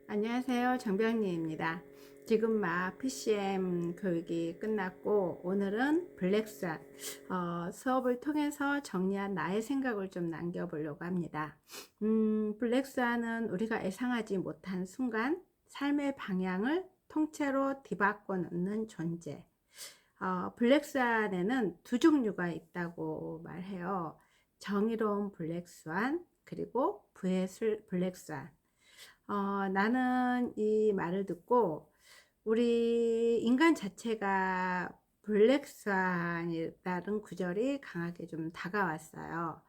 안녕하세요. 정병리입니다. 지금 막 PCM 교육이 끝났고 오늘은 블랙스완 수업을 통해서 정리한 나의 생각을 좀 남겨보려고 합니다. 블랙스완은 우리가 예상하지 못한 순간 삶의 방향을 통째로 뒤바꿔 놓는 존재. 블랙스완에는 두 종류가 있다고 말해요. 정의로운 블랙스완 그리고 부의 블랙스완. 나는 이 말을 듣고 우리 인간 자체가 블랙스완이라는 구절이 강하게 좀 다가왔어요.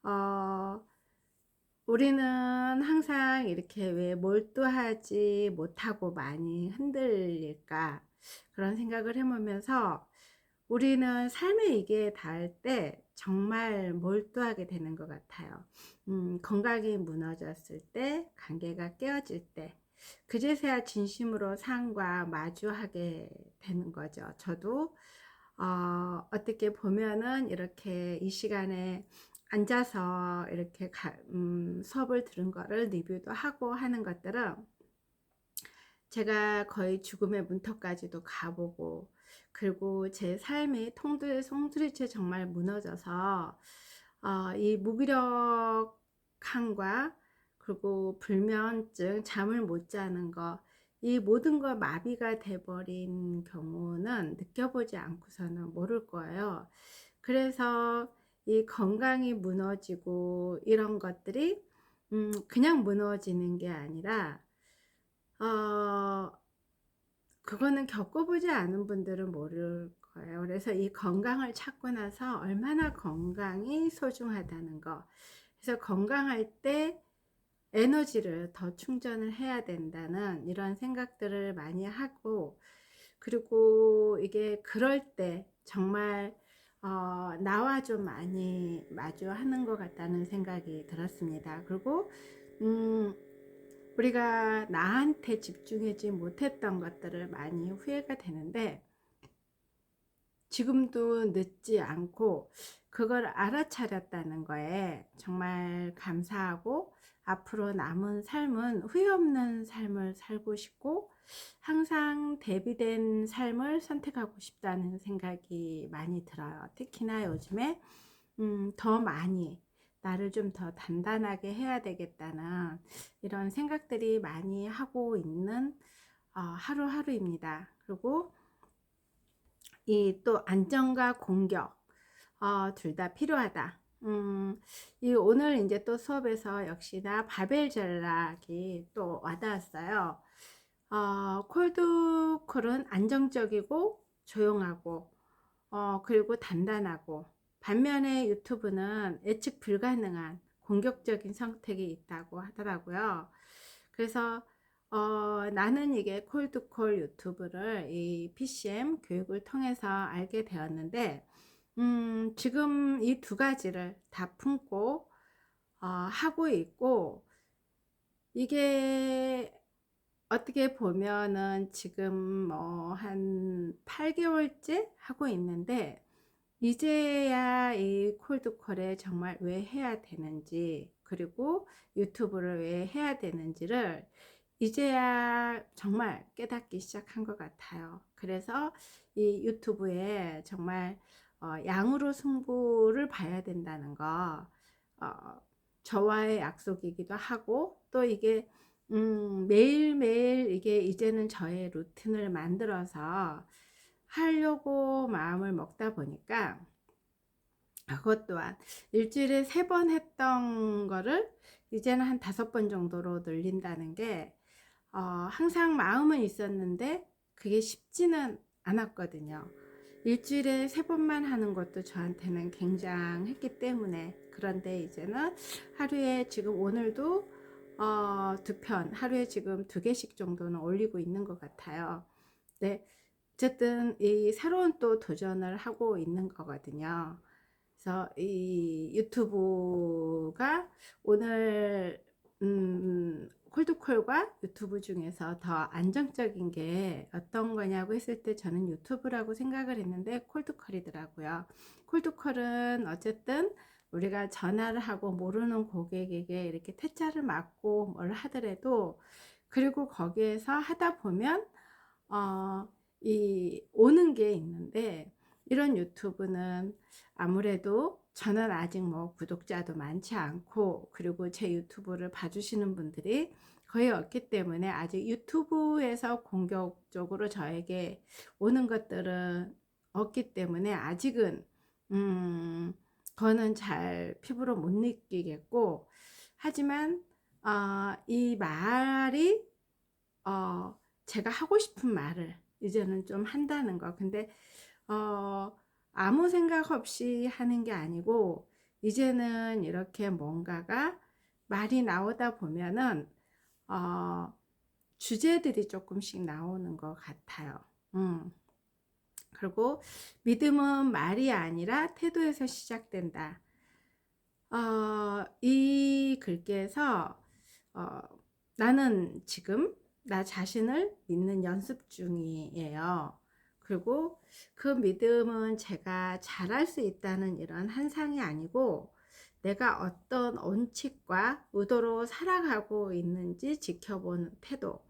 어, 우리는 항상 이렇게 왜 몰두하지 못하고 많이 흔들릴까 그런 생각을 해보면서 우리는 삶의 위기에 닿을 때 정말 몰두하게 되는 것 같아요. 건강이 무너졌을 때, 관계가 깨어질 때, 그제서야 진심으로 삶과 마주하게 되는 거죠. 저도 어떻게 보면은 이렇게 이 시간에 앉아서 이렇게 수업을 들은 거를 리뷰도 하고 하는 것들은 제가 거의 죽음의 문턱까지도 가보고 그리고 제 삶이 송두리째 정말 무너져서 이 무기력함과 그리고 불면증, 잠을 못 자는 거, 이 모든 거 마비가 돼버린 경우는 느껴보지 않고서는 모를 거예요. 그래서 이 건강이 무너지고 이런 것들이 그냥 무너지는 게 아니라 어, 그거는 겪어보지 않은 분들은 모를 거예요. 그래서 이 건강을 찾고 나서 얼마나 건강이 소중하다는 거. 그래서 건강할 때 에너지를 더 충전을 해야 된다는 이런 생각들을 많이 하고, 그리고 이게 그럴 때 정말 나와 좀 많이 마주하는 것 같다는 생각이 들었습니다. 그리고 음, 우리가 나한테 집중하지 못했던 것들을 많이 후회가 되는데 지금도 늦지 않고 그걸 알아차렸다는 거에 정말 감사하고 앞으로 남은 삶은 후회 없는 삶을 살고 싶고 항상 대비된 삶을 선택하고 싶다는 생각이 많이 들어요. 특히나 요즘에 더 많이 나를 좀 더 단단하게 해야 되겠다는 이런 생각들이 많이 하고 있는 하루하루입니다. 그리고 이 또 안정과 공격 둘 다 필요하다. 이 오늘 이제 또 수업에서 역시나 바벨 전략이 또 와닿았어요. 콜드콜은 안정적이고 조용하고 그리고 단단하고 반면에 유튜브는 예측 불가능한 공격적인 선택이 있다고 하더라고요. 그래서 나는 이게 콜드콜 유튜브를 이 PCM 교육을 통해서 알게 되었는데 지금 이 두 가지를 다 품고 하고 있고 이게 어떻게 보면은 지금 뭐 한 8개월째 하고 있는데 이제야 이 콜드콜에 정말 왜 해야 되는지 그리고 유튜브를 왜 해야 되는지를 이제야 정말 깨닫기 시작한 것 같아요. 그래서 이 유튜브에 정말 양으로 승부를 봐야 된다는 거 저와의 약속이기도 하고 또 이게 매일매일 이게 이제는 저의 루틴을 만들어서 하려고 마음을 먹다 보니까 그것 또한 일주일에 3번 했던 거를 이제는 한 5번 정도로 늘린다는 게 항상 마음은 있었는데 그게 쉽지는 않았거든요. 일주일에 3번만 하는 것도 저한테는 굉장했기 때문에 그런데 이제는 하루에 지금 오늘도 2편 하루에 지금 2개씩 정도는 올리고 있는 것 같아요. 네, 어쨌든 이 새로운 또 도전을 하고 있는 거거든요. 그래서 이 유튜브가 오늘 콜드콜과 유튜브 중에서 더 안정적인 게 어떤 거냐고 했을 때 저는 유튜브라고 생각을 했는데 콜드콜이더라고요. 콜드콜은 어쨌든 우리가 전화를 하고 모르는 고객에게 이렇게 퇴짜를 맞고 뭘 하더라도 그리고 거기에서 하다 보면 이 오는 게 있는데, 이런 유튜브는 아무래도 저는 아직 뭐 구독자도 많지 않고, 그리고 제 유튜브를 봐주시는 분들이 거의 없기 때문에 아직 유튜브에서 공격적으로 저에게 오는 것들은 없기 때문에 아직은 그거는 잘 피부로 못 느끼겠고, 하지만 이 말이 제가 하고 싶은 말을 이제는 좀 한다는 거. 근데 아무 생각 없이 하는 게 아니고, 이제는 이렇게 뭔가가 말이 나오다 보면은 주제들이 조금씩 나오는 것 같아요. 그리고 믿음은 말이 아니라 태도에서 시작된다. 이 글귀에서 나는 지금 나 자신을 믿는 연습 중이에요. 그리고 그 믿음은 제가 잘할 수 있다는 이런 한상이 아니고, 내가 어떤 원칙과 의도로 살아가고 있는지 지켜보는 태도.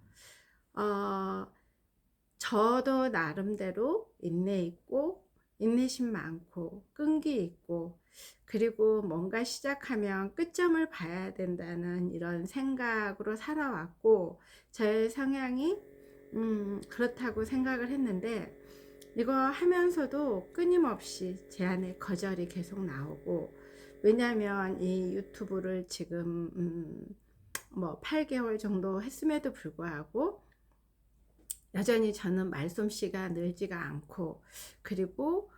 저도 나름대로 인내 있고, 인내심 많고, 끈기 있고, 그리고 뭔가 시작하면 끝점을 봐야 된다는 이런 생각으로 살아왔고, 저의 성향이 그렇다고 생각을 했는데, 이거 하면서도 끊임없이 제 안에 거절이 계속 나오고, 왜냐하면 이 유튜브를 지금 뭐 8개월 정도 했음에도 불구하고 여전히 저는 말솜씨가 늘지가 않고, 그리고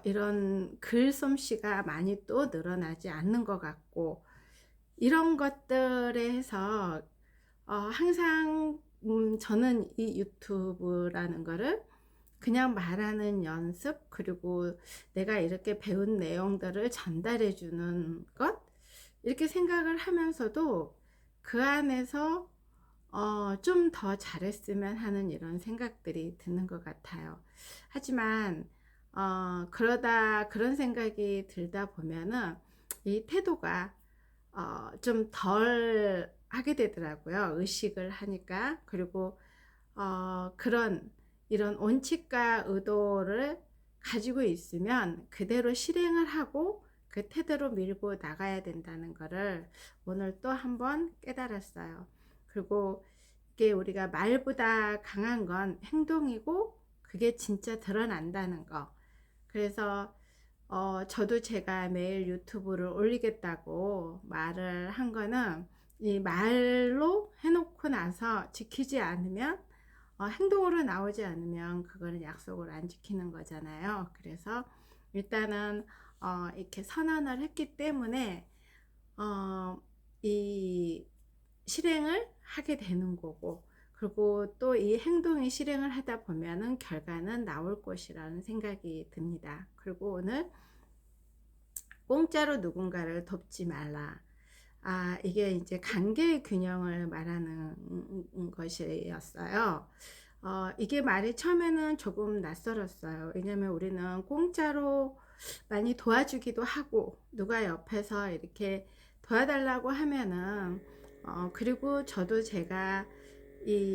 이런 글솜씨가 많이 또 늘어나지 않는 것 같고, 이런 것들에 해서 항상 저는 이 유튜브라는 거를 그냥 말하는 연습, 그리고 내가 이렇게 배운 내용들을 전달해 주는 것, 이렇게 생각을 하면서도 그 안에서 좀 더 잘했으면 하는 이런 생각들이 드는 것 같아요. 하지만 그러다 그런 생각이 들다 보면은 이 태도가 좀 덜 하게 되더라고요. 의식을 하니까. 그리고 그런 이런 원칙과 의도를 가지고 있으면 그대로 실행을 하고 그 태도로 밀고 나가야 된다는 것을 오늘 또 한번 깨달았어요. 그리고 이게 우리가 말보다 강한 건 행동이고, 그게 진짜 드러난다는 거. 그래서 저도 제가 매일 유튜브를 올리겠다고 말을 한 거는, 이 말로 해놓고 나서 지키지 않으면, 행동으로 나오지 않으면 그거는 약속을 안 지키는 거잖아요. 그래서 일단은 이렇게 선언을 했기 때문에 이 실행을 하게 되는 거고, 그리고 또 이 행동이 실행을 하다 보면은 결과는 나올 것이라는 생각이 듭니다. 그리고 오늘 공짜로 누군가를 돕지 말라. 이게 이제 관계의 균형을 말하는 것이었어요. 이게 말이 처음에는 조금 낯설었어요. 왜냐면 우리는 공짜로 많이 도와주기도 하고, 누가 옆에서 이렇게 도와달라고 하면은 그리고 저도 제가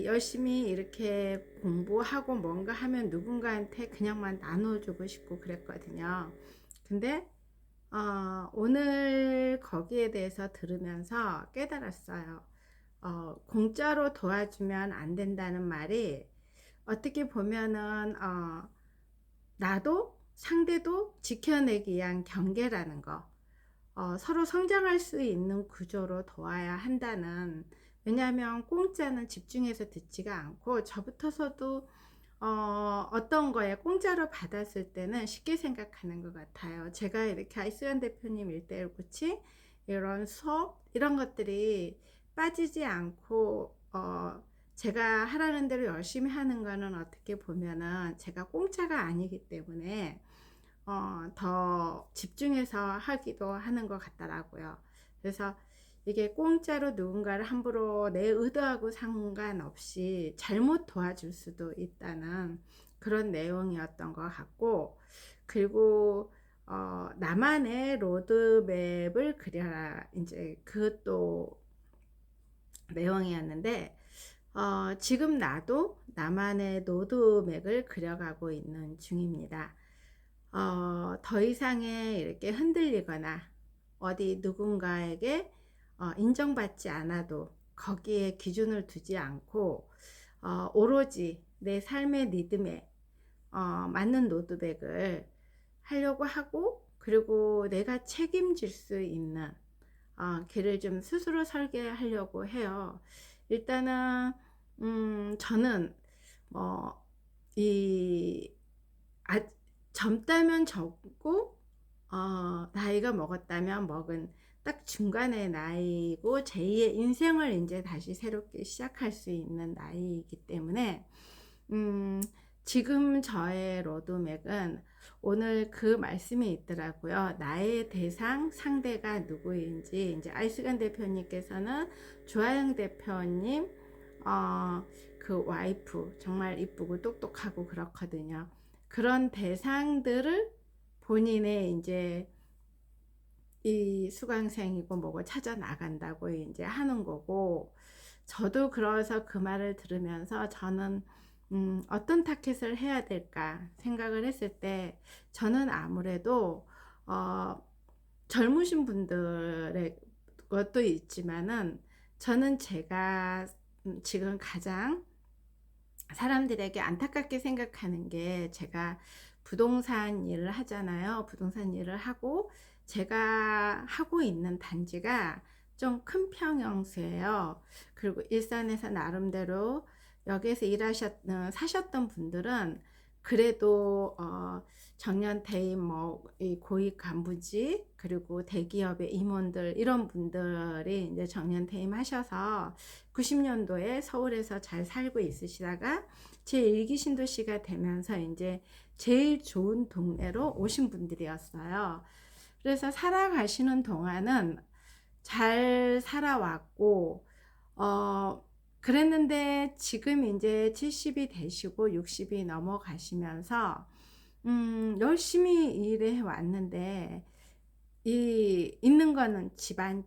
열심히 이렇게 공부하고 뭔가 하면 누군가한테 그냥만 나눠주고 싶고 그랬거든요. 근데 오늘 거기에 대해서 들으면서 깨달았어요. 공짜로 도와주면 안 된다는 말이 어떻게 보면은 나도 상대도 지켜내기 위한 경계라는 거. 서로 성장할 수 있는 구조로 도와야 한다는. 왜냐하면 공짜는 집중해서 듣지가 않고, 저부터서도 어떤 거에 공짜로 받았을 때는 쉽게 생각하는 것 같아요. 제가 이렇게 이수연 대표님 1:1 코칭 이런 수업 이런 것들이 빠지지 않고 제가 하라는 대로 열심히 하는 거는 어떻게 보면은 제가 공짜가 아니기 때문에 더 집중해서 하기도 하는 것 같더라고요. 그래서 이게 공짜로 누군가를 함부로 내 의도하고 상관없이 잘못 도와줄 수도 있다는 그런 내용이었던 것 같고, 그리고 나만의 로드맵을 그려라, 이제 그것도 내용이었는데, 지금 나도 나만의 로드맵을 그려가고 있는 중입니다. 더 이상의 이렇게 흔들리거나 어디 누군가에게 인정받지 않아도 거기에 기준을 두지 않고 오로지 내 삶의 리듬에 맞는 로드백을 하려고 하고, 그리고 내가 책임질 수 있는 길을 좀 스스로 설계하려고 해요. 일단은 저는 뭐 이 아 젊다면 젊고 나이가 먹었다면 먹은 딱 중간의 나이고, 제2의 인생을 인제 다시 새롭게 시작할 수 있는 나이이기 때문에 음 지금 저의 로드맵은 오늘 그 말씀이 있더라고요. 나의 대상 상대가 누구인지, 인제 아이스간 대표님께서는 조아영 대표님 그 와이프 정말 이쁘고 똑똑하고 그렇거든요. 그런 대상들을 본인의 인제 이 수강생이고 뭐고 찾아 나간다고 인제 하는 거고, 저도 그래서 그 말을 들으면서 저는 '어떤 타켓을 해야 될까?' 생각을 했을 때, 저는 아무래도 어 젊으신 분들의 것도 있지만은, 저는 제가 지금 가장 사람들에게 안타깝게 생각하는 게, 제가 부동산 일을 하잖아요. 부동산 일을 하고 제가 하고 있는 단지가 좀 큰 평형수예요. 그리고 일산에서 나름대로 여기에서 사셨던 분들은 그래도 정년퇴임, 뭐 이 고위 간부직, 그리고 대기업의 임원들, 이런 분들이 이제 정년퇴임하셔서 90년도에 서울에서 잘 살고 있으시다가 제1기 신도시가 되면서 이제 제일 좋은 동네로 오신 분들이었어요. 그래서 살아가시는 동안은 잘 살아왔고, 그랬는데 지금 이제 70이 되시고 60이 넘어가시면서 열심히 일해 왔는데, 이 있는 거는 집 한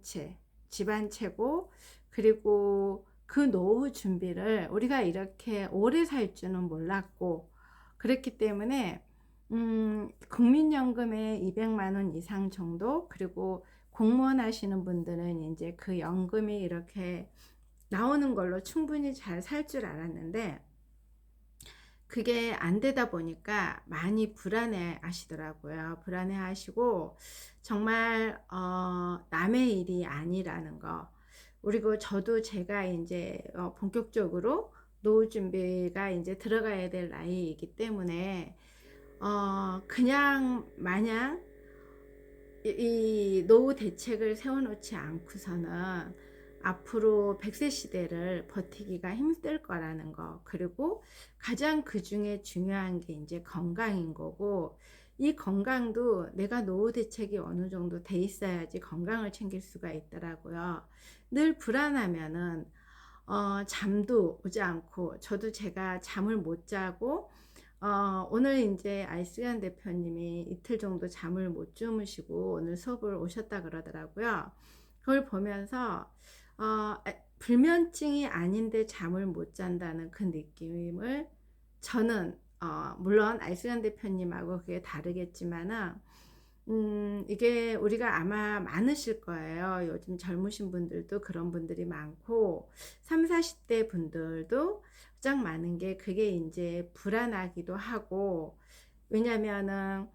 채고, 그리고 그 노후 준비를 우리가 이렇게 오래 살 줄은 몰랐고, 그랬기 때문에 국민연금에 200만 원 이상 정도, 그리고 공무원 하시는 분들은 이제 그 연금이 이렇게 나오는 걸로 충분히 잘 살 줄 알았는데, 그게 안 되다 보니까 많이 불안해 하시더라고요. 불안해 하시고, 정말 남의 일이 아니라는 거. 그리고 저도 제가 이제 본격적으로 노후 준비가 이제 들어가야 될 나이이기 때문에 그냥 마냥 이 노후 대책을 세워놓지 않고서는 앞으로 100세 시대를 버티기가 힘들 거라는 거. 그리고 가장 그 중에 중요한 게 이제 건강인 거고, 이 건강도 내가 노후 대책이 어느 정도 돼 있어야지 건강을 챙길 수가 있더라고요. 늘 불안하면은 잠도 오지 않고, 저도 제가 잠을 못 자고, 오늘 인제 알스간 대표님이 이틀 정도 잠을 못 주무시고 오늘 수업을 오셨다 그러더라고요. 그걸 보면서 불면증이 아닌데 잠을 못 잔다는 그 느낌을, 저는 물론 알스간 대표님하고 그게 다르겠지만은 이게 우리가 아마 많으실 거예요. 요즘 젊으신 분들도 그런 분들이 많고, 30-40대 분들도 가장 많은 게 그게 인제 불안하기도 하고, 왜냐면은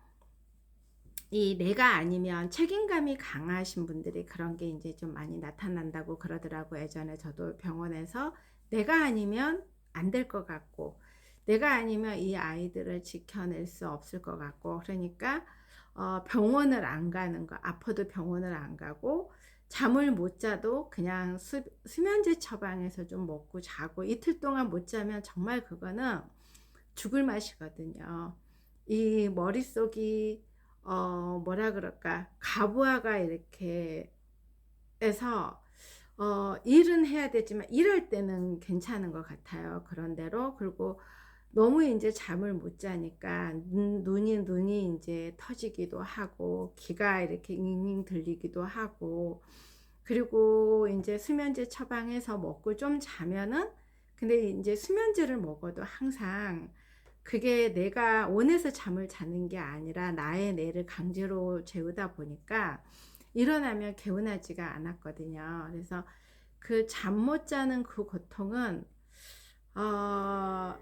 이 내가 아니면 책임감이 강하신 분들이 그런 게 인제 좀 많이 나타난다고 그러더라고요. 예전에 저도 병원에서 내가 아니면 안 될 것 같고, 내가 아니면 이 아이들을 지켜낼 수 없을 것 같고, 그러니까 병원을 안 가는 거, 아파도 병원을 안 가고, 잠을 못 자도 그냥 수면제 처방해서 좀 먹고 자고, 이틀 동안 못 자면 정말 그거는 죽을 맛이거든요. 이 머릿속이 뭐라 그럴까, 가부화가 이렇게 해서 일은 해야 되지만 일할 때는 괜찮은 것 같아요, 그런대로. 그리고 너무 인제 잠을 못 자니까 눈이 인제 터지기도 하고, 귀가 이렇게 잉잉 들리기도 하고, 그리고 인제 수면제 처방해서 먹고 좀 자면은 근데 이제 수면제를 먹어도 항상 그게 내가 원해서 잠을 자는 게 아니라 나의 뇌를 강제로 재우다 보니까 일어나면 개운하지가 않았거든요. 그래서 그 잠 못 자는 그 고통은 어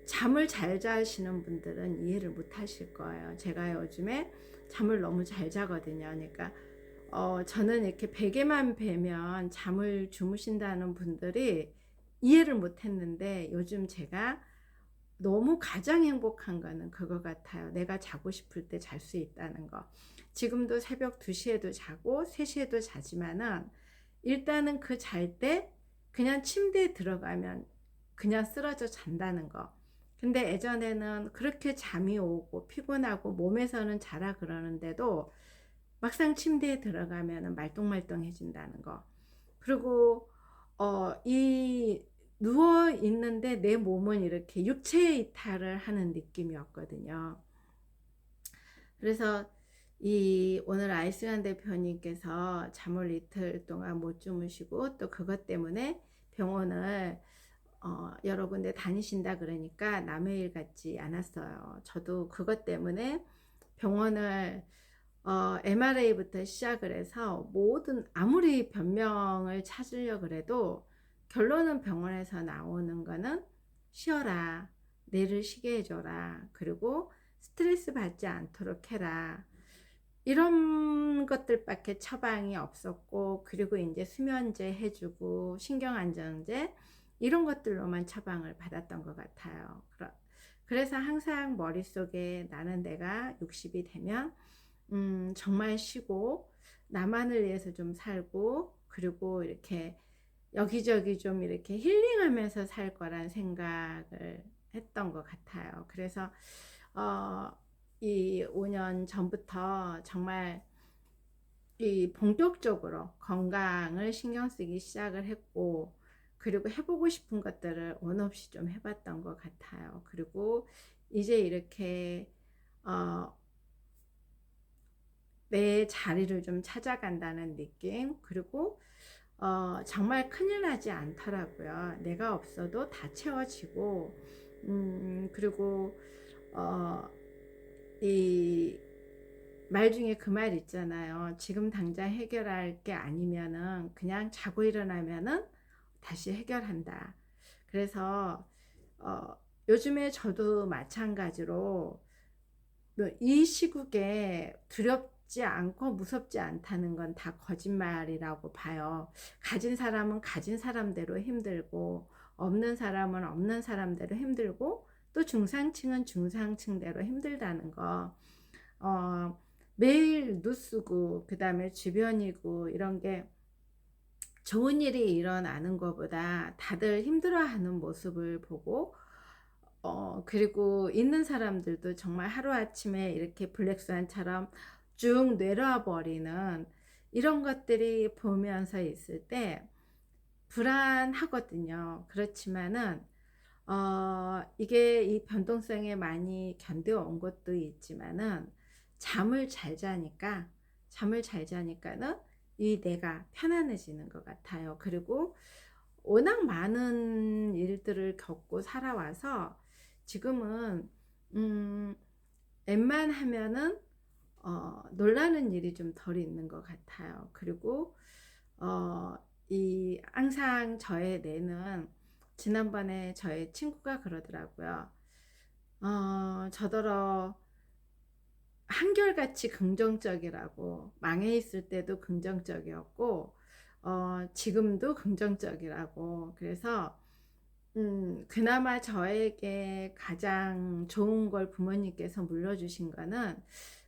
잠을 잘 자시는 분들은 이해를 못 하실 거예요. 제가 요즘에 잠을 너무 잘 자거든요. 그러니까 저는 이렇게 베개만 베면 잠을 주무신다는 분들이 이해를 못 했는데, 요즘 제가 너무 가장 행복한 거는 그거 같아요. 내가 자고 싶을 때 잘 수 있다는 거. 지금도 새벽 2시 에도 자고 3시 에도 자지만은 일단은 그 잘 때 그냥 침대에 들어가면 그냥 쓰러져 잔다는 거. 근데 예전에는 그렇게 잠이 오고 피곤하고 몸에서는 자라 그러는데도 막상 침대에 들어가면 말똥말똥해진다는 거. 그리고 이 누워 있는데 내 몸은 이렇게 육체 이탈을 하는 느낌이었거든요. 그래서 이 오늘 아이스란 대표님께서 잠을 이틀 동안 못 주무시고 또 그것 때문에 병원을 여러 군데 다니신다 그러니까 남의 일 같지 않았어요. 저도 그것 때문에 병원을 MRA부터 시작을 해서 모든 아무리 변명을 찾으려 그래도 결론은 병원에서 나오는 거는 쉬어라, 뇌를 쉬게 해줘라, 그리고 스트레스 받지 않도록 해라, 이런 것들밖에 처방이 없었고, 그리고 이제 수면제 해주고 신경안정제 이런 것들로만 처방을 받았던 것 같아요. 그래서 항상 머릿속에 나는 내가 60이 되면 정말 쉬고 나만을 위해서 좀 살고, 그리고 이렇게 여기저기 좀 이렇게 힐링하면서 살 거란 생각을 했던 것 같아요. 그래서 어, 이 5년 전부터 정말 이 본격적으로 건강을 신경 쓰기 시작을 했고, 그리고 해보고 싶은 것들을 원 없이 좀 해봤던 것 같아요. 그리고 이제 이렇게 어, 내 자리를 좀 찾아간다는 느낌, 그리고 정말 큰일 나지 않더라고요. 내가 없어도 다 채워지고, 그리고 이 말 중에 그 말 있잖아요. 지금 당장 해결할 게 아니면은 그냥 자고 일어나면은 다시 해결한다. 그래서 어, 요즘에 저도 마찬가지로 이 시국에 두렵지 않고 무섭지 않다는 건 다 거짓말이라고 봐요. 가진 사람은 가진 사람대로 힘들고, 없는 사람은 없는 사람대로 힘들고, 또 중상층은 중상층대로 힘들다는 거. 어, 매일 뉴스고 그 다음에 주변이고 이런 게 좋은 일이 일어나는 것보다 다들 힘들어하는 모습을 보고, 그리고 있는 사람들도 정말 하루아침에 이렇게 블랙스완처럼 쭉 내려와 버리는 이런 것들이 보면서 있을 때 불안하거든요. 그렇지만은 이게 이 변동성에 많이 견뎌온 것도 있지만은 잠을 잘 자니까는 이 뇌가 편안해지는 것 같아요. 그리고 워낙 많은 일들을 겪고 살아와서 지금은 음, 웬만하면은 놀라는 일이 좀 덜 있는 것 같아요. 그리고 어, 이 항상 저의 뇌는, 지난번에 저의 친구가 그러더라고요. 저더러 한결같이 긍정적이라고, 망해 있을 때도 긍정적이었고 지금도 긍정적이라고. 그래서 그나마 저에게 가장 좋은 걸 부모님께서 물려주신 거는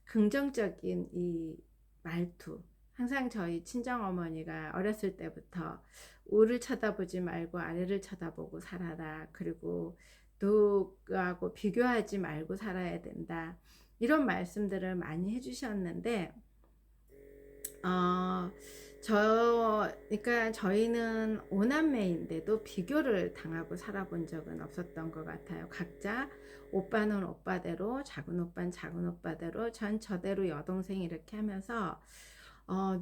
긍정적인 이 말투. 항상 저희 친정어머니가 어렸을 때부터 우를 쳐다보지 말고 아래를 쳐다보고 살아라, 그리고 누구하고 비교하지 말고 살아야 된다, 이런 말씀들을 많이 해주셨는데, 어, 그러니까 저희는 오남매인데도 비교를 당하고 살아본 적은 없었던 것 같아요. 각자 오빠는 오빠대로, 작은 오빠는 작은 오빠대로, 전 저대로 여동생 이렇게 하면서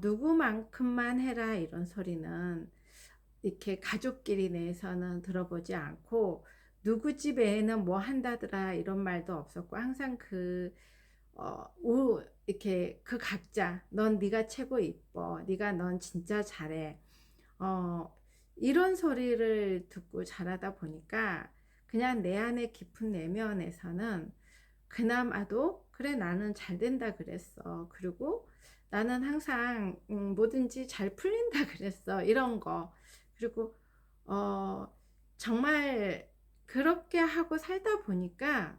누구만큼만 해라 이런 소리는 이렇게 가족끼리 내에서는 들어보지 않고, 누구 집 애는 뭐 한다더라 이런 말도 없었고, 항상 이렇게 그 각자 넌 네가 최고 이뻐, 네가 넌 진짜 잘해, 어, 이런 소리를 듣고 자라다 보니까 그냥 내 안에 깊은 내면에서는 그나마도 그래 나는 잘 된다 그랬어. 그리고 나는 항상 뭐든지 잘 풀린다 그랬어. 이런 거. 그리고 어, 정말 그렇게 하고 살다 보니까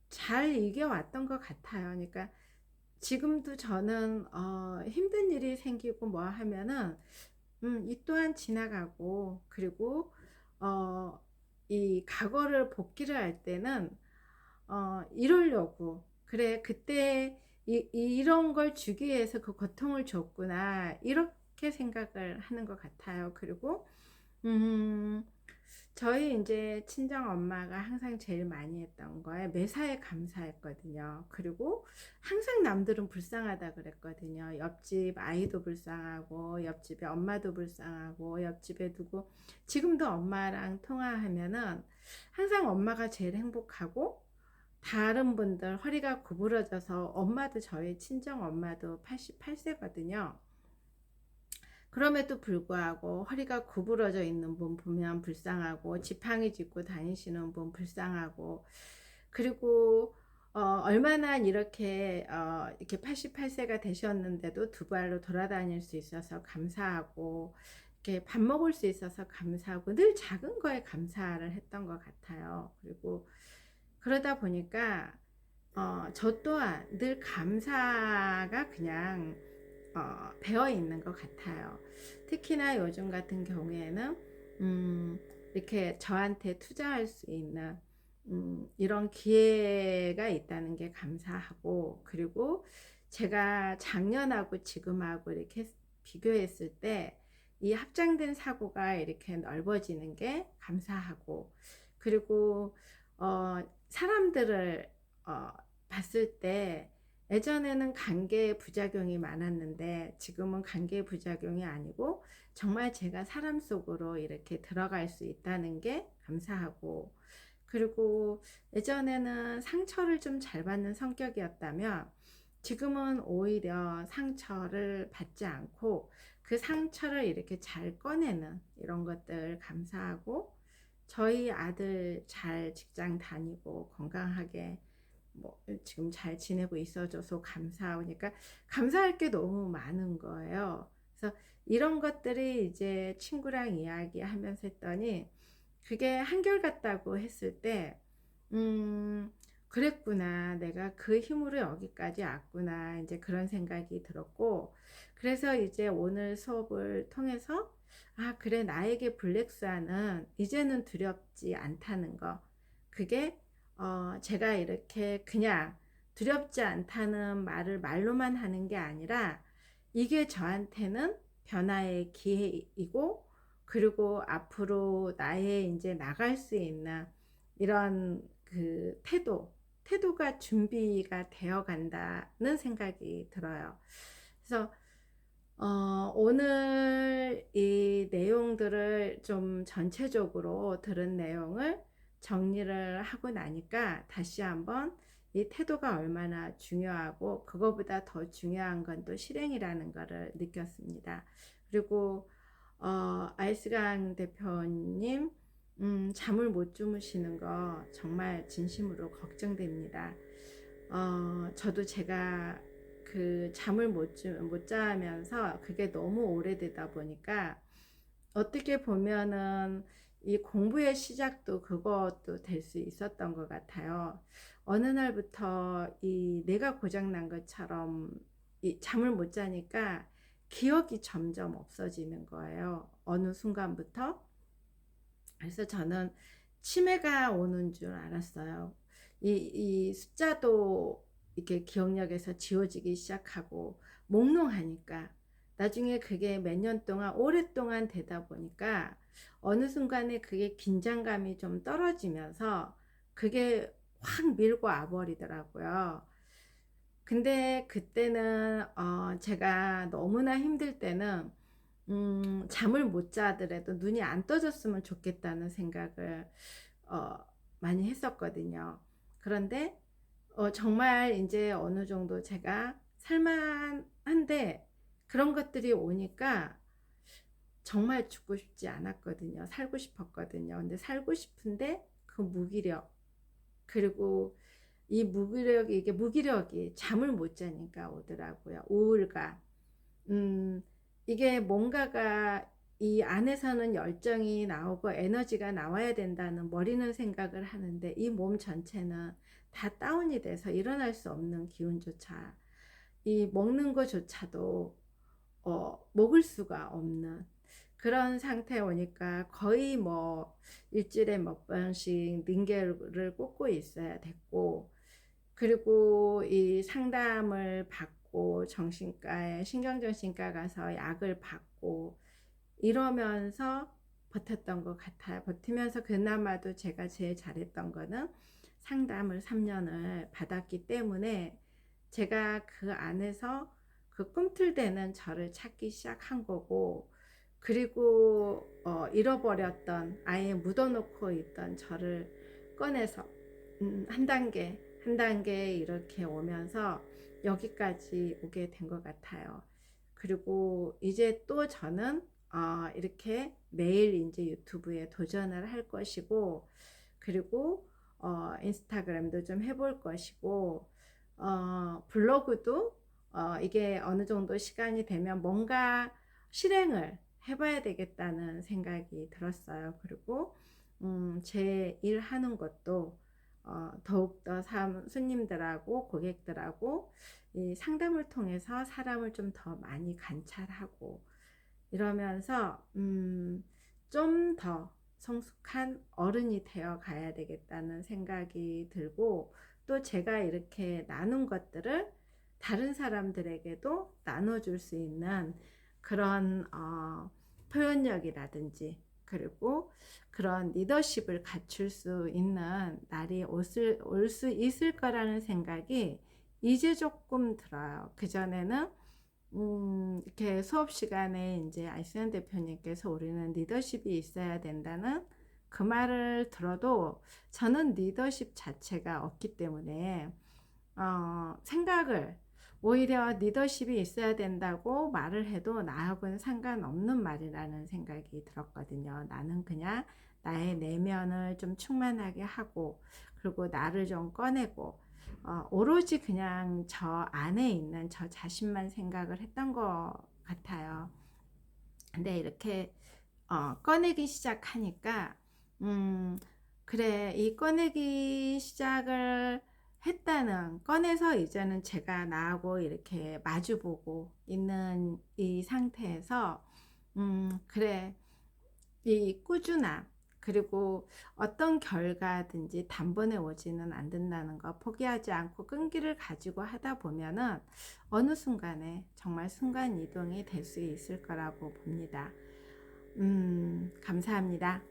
잘 이겨왔던 것 같아요. 그러니까 지금도 저는 힘든 일이 생기고 뭐 하면은 이 또한 지나가고, 그리고 어, 이 과거를 복기를 할 때는 이러려고 그래 그때 이런 걸 주기 위해서 그 고통을 줬구나 이렇게 생각을 하는 것 같아요. 그리고 음, 저희 이제 친정 엄마가 항상 제일 많이 했던 거에 매사에 감사했거든요. 그리고 항상 남들은 불쌍하다 그랬거든요. 옆집 아이도 불쌍하고, 옆집에 엄마도 불쌍하고, 옆집에 두고, 지금도 엄마랑 통화하면은 항상 엄마가 제일 행복하고, 다른 분들 허리가 구부러져서, 엄마도 저희 친정 엄마도 88세거든요. 그럼에도 불구하고 허리가 구부러져 있는 분 보면 불쌍하고, 지팡이 짚고 다니시는 분 불쌍하고, 그리고 얼마나 이렇게 88세가 되셨는데도 두 발로 돌아다닐 수 있어서 감사하고, 이렇게 밥 먹을 수 있어서 감사하고, 늘 작은 거에 감사를 했던 것 같아요. 그리고 그러다 보니까 저 또한 늘 감사가 그냥 배어 있는 것 같아요. 특히나 요즘 같은 경우에는 이렇게 저한테 투자할 수 있는 이런 기회가 있다는 게 감사하고, 그리고 제가 작년하고 지금하고 이렇게 비교했을 때 이 합장된 사고가 이렇게 넓어지는 게 감사하고, 그리고 사람들을 봤을 때 예전에는 관계의 부작용이 많았는데 지금은 관계의 부작용이 아니고 정말 제가 사람 속으로 이렇게 들어갈 수 있다는 게 감사하고, 그리고 예전에는 상처를 좀 잘 받는 성격이었다면 지금은 오히려 상처를 받지 않고 그 상처를 이렇게 잘 꺼내는 이런 것들 감사하고, 저희 아들 잘 직장 다니고 건강하게 뭐 지금 잘 지내고 있어줘서 감사하니까 감사할 게 너무 많은 거예요. 그래서 이런 것들이 이제 친구랑 이야기하면서 했더니 그게 한결같다고 했을 때 그랬구나, 내가 그 힘으로 여기까지 왔구나, 이제 그런 생각이 들었고, 그래서 이제 오늘 수업을 통해서 아 그래 나에게 블랙스완은 이제는 두렵지 않다는 거, 그게 제가 이렇게 그냥 두렵지 않다는 말을 말로만 하는 게 아니라 이게 저한테는 변화의 기회이고, 그리고 앞으로 나의 이제 나갈 수 있는 이런 그 태도가 준비가 되어 간다는 생각이 들어요. 그래서 오늘 이 내용들을 좀 전체적으로 들은 내용을 정리를 하고 나니까 다시 한번 이 태도가 얼마나 중요하고, 그거보다 더 중요한 건 또 실행이라는 것을 느꼈습니다. 그리고 아이스강 대표님 잠을 못 주무시는 거 정말 진심으로 걱정됩니다. 저도 제가 그 잠을 못 자면서 그게 너무 오래되다 보니까 어떻게 보면은 이 공부의 시작도 그것도 될 수 있었던 것 같아요. 어느 날부터 이 뇌가 고장 난 것처럼 이 잠을 못 자니까 기억이 점점 없어지는 거예요. 어느 순간부터. 그래서 저는 치매가 오는 줄 알았어요. 이 숫자도 이렇게 기억력에서 지워지기 시작하고 몽롱하니까, 나중에 그게 몇 년 동안 오랫동안 되다 보니까 어느 순간에 그게 긴장감이 좀 떨어지면서 그게 확 밀고 와 버리더라고요. 근데 그때는 제가 너무나 힘들 때는 잠을 못 자더라도 눈이 안 떠졌으면 좋겠다는 생각을 어 많이 했었거든요. 그런데 정말 인제 어느 정도 제가 살만한데 그런 것들이 오니까 정말 죽고 싶지 않았거든요. 살고 싶었거든요. 근데 살고 싶은데 그 무기력, 그리고 이 무기력이, 이게 무기력이 잠을 못 자니까 오더라고요. 우울감. 음 이게 뭔가가 이 안에서는 열정이 나오고 에너지가 나와야 된다는 머리는 생각을 하는데 이 몸 전체는 다 다운이 돼서 일어날 수 없는 기운조차, 이 먹는 것조차도 먹을 수가 없는 그런 상태에 오니까 거의 뭐 일주일에 몇 번씩 링겔을 꽂고 있어야 됐고, 그리고 이 상담을 받고 정신과에, 신경정신과 가서 약을 받고 이러면서 버텼던 것 같아요. 버티면서 그나마도 제가 제일 잘했던 거는 상담을 3년을 받았기 때문에 제가 그 안에서 그 꿈틀대는 저를 찾기 시작한 거고, 그리고 잃어버렸던, 아예 묻어놓고 있던 저를 꺼내서 한 단계 한 단계 이렇게 오면서 여기까지 오게 된 것 같아요. 그리고 이제 또 저는 이렇게 매일 이제 유튜브에 도전을 할 것이고, 그리고 인스타그램도 좀 해볼 것이고, 블로그도 이게 어느 정도 시간이 되면 뭔가 실행을 해봐야 되겠다는 생각이 들었어요. 그리고 제 일하는 것도 더욱더 손님들하고 고객들하고 이 상담을 통해서 사람을 좀 더 많이 관찰하고 이러면서 좀 더 성숙한 어른이 되어 가야 되겠다는 생각이 들고, 또 제가 이렇게 나눈 것들을 다른 사람들에게도 나눠줄 수 있는 그런 표현력이라든지, 그리고 그런 리더십을 갖출 수 있는 날이 올 수 있을 거라는 생각이 이제 조금 들어요. 그전에는 이렇게 수업 시간에 이제 아이스연 대표님께서 우리는 리더십이 있어야 된다는 그 말을 들어도 저는 리더십 자체가 없기 때문에 생각을, 오히려 리더십이 있어야 된다고 말을 해도 나하고는 상관없는 말이라는 생각이 들었거든요. 나는 그냥 나의 내면을 좀 충만하게 하고, 그리고 나를 좀 꺼내고 오로지 그냥 저 안에 있는 저 자신만 생각을 했던 것 같아요. 근데 이렇게 꺼내기 시작하니까 그래, 이 꺼내기 시작을 했다는, 꺼내서 이제는 제가 나하고 이렇게 마주보고 있는 이 상태에서 그래, 이 꾸준함, 그리고 어떤 결과든지 단번에 오지는 않는다는 거 포기하지 않고 끈기를 가지고 하다 보면은 어느 순간에 정말 순간 이동이 될 수 있을 거라고 봅니다. 감사합니다.